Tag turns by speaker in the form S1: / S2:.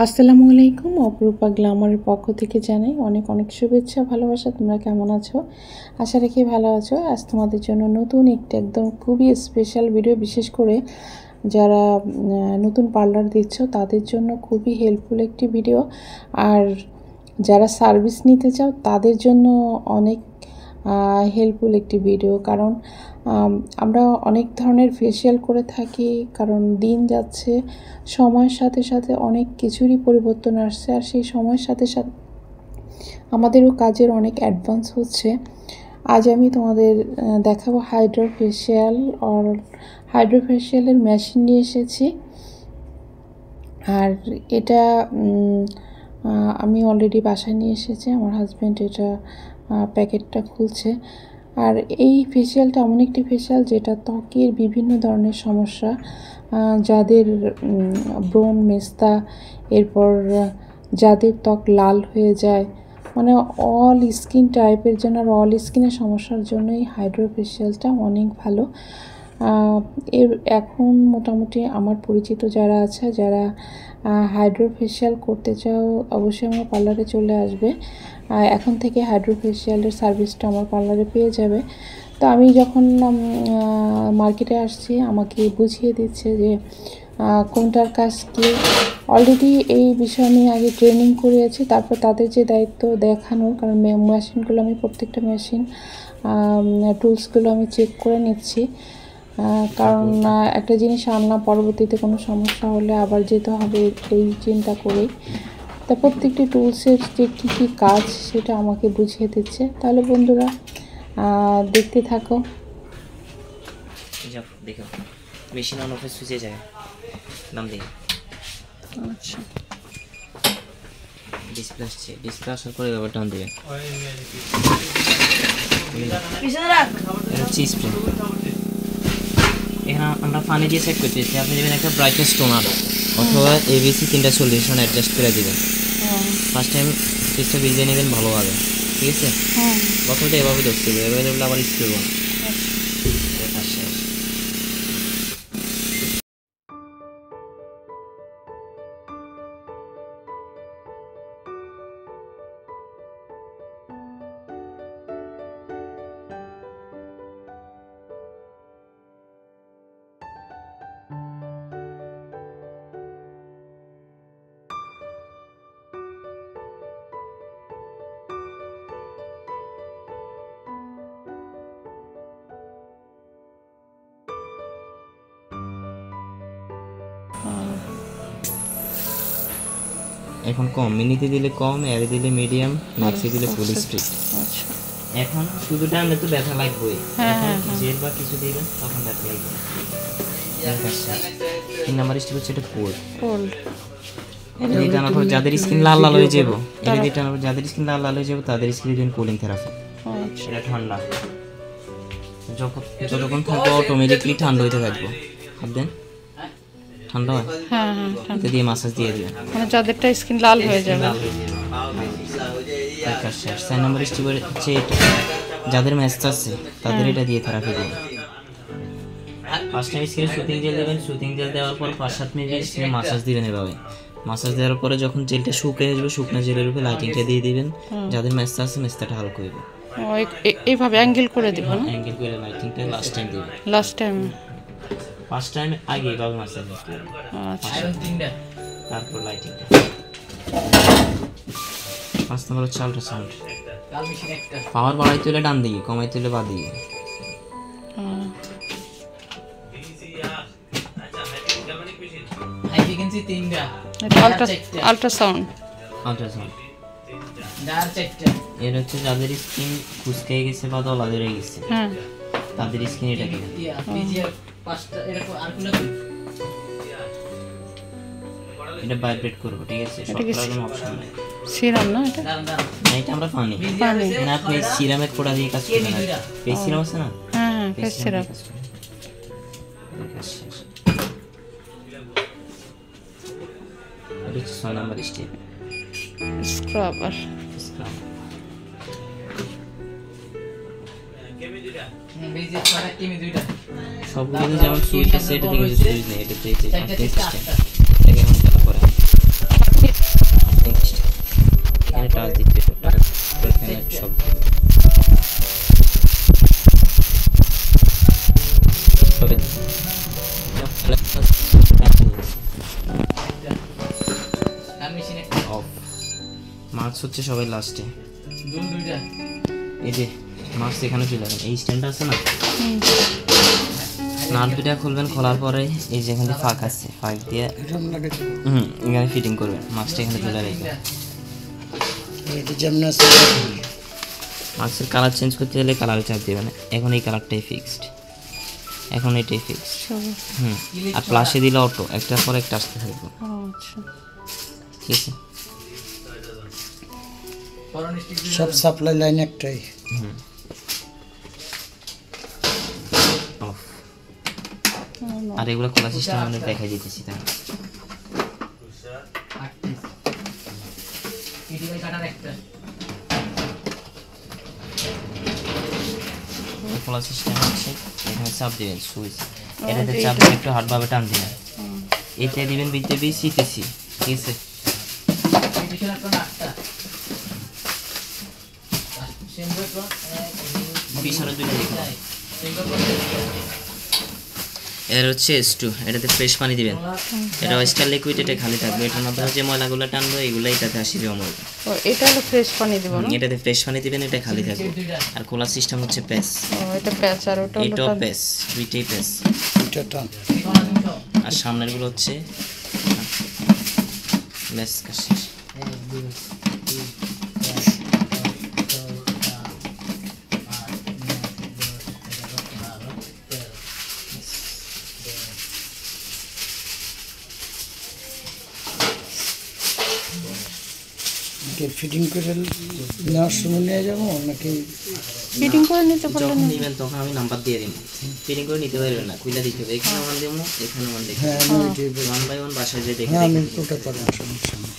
S1: আসসালামু আলাইকুম। অপরূপা গ্ল্যামারের পক্ষ থেকে জানাই অনেক অনেক শুভেচ্ছা, ভালোবাসা। তোমরা কেমন আছো? আশা রাখি ভালো আছো। আজ তোমাদের জন্য নতুন একটা একদম খুবই স্পেশাল ভিডিও, বিশেষ করে যারা নতুন পার্লার দিচ্ছ তাদের জন্য খুবই হেল্পফুল একটি ভিডিও, আর যারা সার্ভিস নিতে চাও তাদের জন্য অনেক হেল্পফুল একটি ভিডিও। কারণ আমরা অনেক ধরনের ফেসিয়াল করে থাকি, কারণ দিন যাচ্ছে, সময়ের সাথে সাথে অনেক কিছুরই পরিবর্তন আসছে, আর সেই সময়ের সাথে সাথে আমাদেরও কাজের অনেক অ্যাডভান্স হচ্ছে। আজ আমি তোমাদের দেখাবো হাইড্রা ফেসিয়াল, আর হাইড্রা ফেসিয়ালের মেশিন নিয়ে এসেছি। আর এটা আমি অলরেডি বাসায় নিয়ে এসেছি, আমার হাজব্যান্ড এটা প্যাকেটটা খুলছে। আর এই ফেসিয়ালটা এমন একটি ফেসিয়াল যেটা ত্বকের বিভিন্ন ধরনের সমস্যা, যাদের ব্রণ, মেস্তা, এরপর যাদের ত্বক লাল হয়ে যায়, মানে অল স্কিন টাইপের জন্য, আর অল স্কিনের সমস্যার জন্য এই হাইড্রা ফেসিয়ালটা অনেক ভালো। এর এখন মোটামুটি আমার পরিচিত যারা আছে, যারা হাইড্রা ফেসিয়াল করতে চাও, অবশ্যই আমার পার্লারে চলে আসবে। এখন থেকে হাইড্রা ফেসিয়ালের সার্ভিসটা আমার পার্লারে পেয়ে যাবে। তো আমি যখন মার্কেটে আসছি, আমাকে বুঝিয়ে দিচ্ছে যে কোনটার কাজ কী। অলরেডি এই বিষয়ে আমি আগে ট্রেনিং করিয়েছি, তারপর তাদের যে দায়িত্ব দেখানোর, কারণ মেশিনগুলো আমি প্রত্যেকটা মেশিন টুলসগুলো আমি চেক করে নিচ্ছি। কারণ একটা জিনিস আনলাম, পরবর্তীতে কোনো সমস্যা হলে আবার যেতে হবে, এই চিন্তা করেই। তা প্রত্যেকটি টুলসের যে কী কী কাজ সেটা আমাকে বুঝিয়ে দিচ্ছে। তাহলে বন্ধুরা দেখতে থাকো।
S2: দেখো মেশিন অন অফে সুইচে যায়, নাম দিই।
S1: আচ্ছা,
S2: ডিসপ্লে আসছে, ডিসপ্লে আসার পরে ব্যাপারটা অন দিবেন। স্প্রে এখানে আমরা পানি দিয়ে চেক করতেছি। আপনি দেবেন একটা ব্রাইটনেস টোনার অথবা এবিসি 3টা সলিউশন অ্যাডজাস্ট করে দেবেন। ফার্স্ট টাইম চেষ্টা ভিজিয়ে নেবেন ভালোভাবে, ঠিক আছে? প্রথমটা এভাবে ধরতে হবে, এভাবে ধরলে আবার স্প্রে করুন। এখন কম, মিনিতে দিলে কম, এরে দিলে মিডিয়াম, ম্যাক্সে দিলে ফুল স্পিড।
S1: আচ্ছা,
S2: এখন শুধু টানলে তো ব্যথা লাগবেই, জেল বা কিছু দিবেন তখন ব্যথা লাগবে। 3 নাম্বার স্টেপ হচ্ছে এটা কোল্ড। এটা টানার পর যাদের স্কিন লাল লাল হয়ে যাবে, এটা দিয়ে টানার পর যাদের স্কিন লাল লাল হয়ে যাবে তাদের স্কিনে দিন কুলিং থেরাপি। এটা ঠান্ডা, যতক্ষণ থাকবে অটোমেটিকলি ঠান্ডা হইতে থাকবে। হাত দেন, ঠান্ডা হয়। এটা দিয়ে মাসাজ দিয়ে দিবেন,
S1: মানে যাদেরটা স্কিন লাল হয়ে যাবে।
S2: 4 নম্বর স্টেপ হচ্ছে এটা, যাদের মেস্তা আছে তাদের এটা দিয়ে থেরাপি দিবেন। ফার্স্ট টাইম স্কিনে সুতিং জেল দেবেন, সুতিং জেল দেওয়ার পর 5-7 মিনিট স্কিনে মাসাজ দিবেন। এভাবে মাসাজ দেওয়ার পরে যখন জেলটা শুকিয়ে আসবে, শুকনো জেলের উপরে লাইটিংটা দিয়ে দিবেন। যাদের মেস্তা আছে মেস্তাটা হালকা হইবে,
S1: এইভাবে অ্যাঙ্গেল করে দিব না,
S2: অ্যাঙ্গেল করে লাইটিংটা লাস্ট টাইম দিবেন।
S1: লাস্ট টাইম
S2: ফার্স্ট টাইম আগে এইভাবে মাসাজ দিবেন।
S1: আচ্ছা,
S2: তারপর লাইটিংটা। 5 নম্বর হচ্ছে আল্ট্রাসাউন্ড। পাওয়ার বাড়াইতে হলে ডান দিকে, কমাইতে হলে বাঁ দিকে।
S1: আল্ট্রাসাউন্ড।
S2: এর হচ্ছে যাদের স্কিন কুচকে গেছে বা দলা ধরে গেছে, তাদের স্কিন এটা কি এটা ভাইব্রেট করবে, ঠিক আছে? সবগুলো অপশন নাই।
S1: সিরাম না এটা?
S2: এটা আমরা পানি না, আপনি সিরামের কোড়া দিয়ে কাজ করবেন। ফেস সিরাম আছে না?
S1: Face serum.
S2: এটা 6 নাম্বার স্টেপ,
S1: স্ক্রাবার।
S2: সবগুলো যেমন সুইচ আছে, এটা থেকে সুইচ নেই, এটা থেকে সিস্টেম এটাকে আমরা করে মাস্ক হচ্ছে সবাই লাস্টে। এই যে মাস্ক এখানে চলে যাবেন, এই স্ট্যান্ডটা আছে না, নাট দুটা খুলবেন, খোলার পরে এই যে এখানে ফাঁক আছে, ফাঁক দিয়ে এখানে ফিটিং করবেন, মাস্কটা এখানে চলে রাখবেন। মাস্কের কালার চেঞ্জ করতে গেলে কালারে চাপ দেবেন, এখন এই কালারটাই ফিক্সড, এখন এটাই ফিক্সড। আর প্লাসে দিলে অটো একটার পর একটা আসতে থাকবে।
S1: আচ্ছা,
S2: ঠিক আছে,
S3: সব সাপ্লাই লাইন একটাই।
S2: অফ। আর এগুলো খোলা সিস্টেম আমরা দেখাই দিতেছি। তাহলে খোলা সিস্টেম হচ্ছে এখানে চাপ দিবেন সুইচ, এটাতে চাপ দিয়ে একটু হার্ডভাবে টান দিবেন, এতে দিবেন বিতে সিতেছি। ঠিক আছে, পিছনে দুইটা দিবেন। এর হচ্ছে S2, এটাতে ফ্রেশ পানি দিবেন, এটা ওয়েস্টার লিকুইড, এটা খালি থাকবে, এটার মাধ্যমে যে ময়লাগুলো টানবে এগুলো এটাতে আসি জমা হবে।
S1: ও এটা হলো ফ্রেশ পানি দিব না?
S2: এটাতে ফ্রেশ পানি দিবেন, এটা খালি থাকবে। আর খোলা সিস্টেম হচ্ছে প্যাচ,
S1: ও এটা প্যাচ, আর ওটা হলো
S2: এটাও প্যাচ, দুইটাই প্যাচ।
S3: এটা টান।
S2: আর সামনের গুলো হচ্ছে লেস কাশির।
S3: ফিটিং করে নেওয়ার সময় নিয়ে যাবো নাকি?
S1: ফিটিং করে নিতে পারলে
S2: যখন নেবেন তখন আমি নাম্বার দিয়ে দিব, ফিটিং করে নিতে পারবেন না, খুলে দিতে হবে। এখানে ওয়ান দেবো, এখানে ওয়ান দেখে
S3: হ্যাঁ আমি ওইটাই বলছি।
S2: 1 বাই 1 বাসায় যে দেখে
S3: হ্যাঁ আমি
S2: দেখে
S3: ওটা পারবো, সমস্যা নেই।